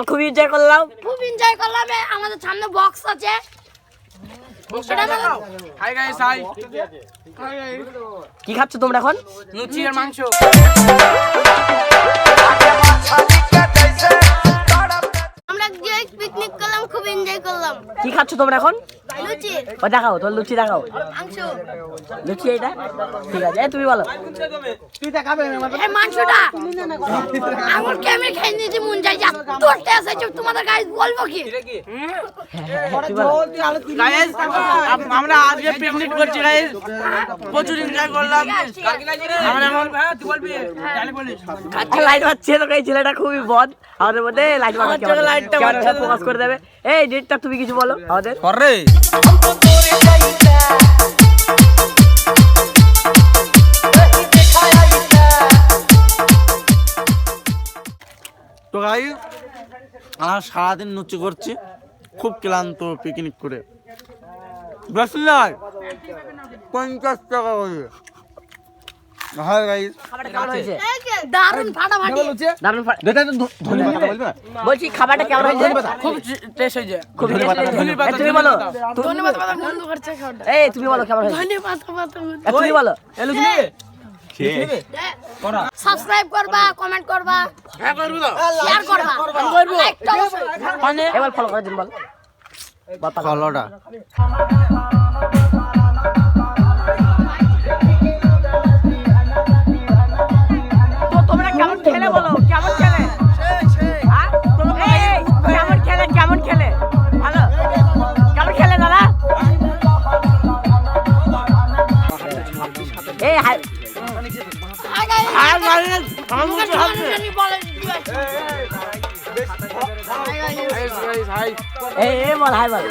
খুব এনজয় করলাম, আমাদের সামনে বক্স আছে। কি খাচ্ছ তোমরা এখন? লুচি আর মাংস। আমরা যে পিকনিক করলাম, খুব এনজয় করলাম। কি খাচ্ছ তোমরা এখন? লুচি। ও দেখাও, তোর লুচি দেখাও। মাংস। লুচি এইটা? ঠিক আছে, তুমি বলো। এই মাংসটা আমার ক্যামেরা খাই নিতে মন যায়, যা তোরতে আছে তোমাদের গাইস বলবো কি? গাইস আমরা আজকে পিকনিক করছি গাইস, প্রচুর এনজয় করলাম। আমরা এখন তুই বলবি জানি বলিস লাইট মারছে তো, এই ছেলেটা খুবই বদ আমাদের মধ্যে। লাইট মারছে, লাইটটা ফোকাস করে দেবে। এই ডেটটা তুমি কিছু বলো আমাদের। করে তো গাইস আমরা সারাদিন লুচি করছি, খুব ক্লান্ত পিকনিক করে। বেশি নয়, 50 টাকা করে। হ্যাঁ গাইস, দারুণ ফাটাফাটি। বলছি খাবারটা কেমন হয়েছে? খুব টেস্ট হয়েছে। খুব তুমি বলো। ধন্যবাদ পাতা বন্ধ করছে খাওয়াটা। এই তুমি বলো কেমন হয়েছে? ধন্যবাদ পাতা। তুমি বলো। সাবস্ক্রাইব করবা, কমেন্ট করবা, হ্যাঁ করব তো, শেয়ার করবা, আমি করব। একটা অবশ্যই। মানে এবার ফলো করে দিন বল। ফলোটা তো তোমরা কেমন খেলে বলো, কেমন খেলে? কেমন খেলে ভালো? কেমন খেলে দাদা? এই হাই বল, হাই বল।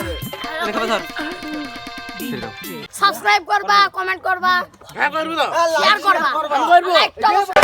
সাবস্ক্রাইব করবা, কমেন্ট করবা, হ্যাঁ করব তো, শেয়ার করবা, আমি করব। একটা অবশ্যই।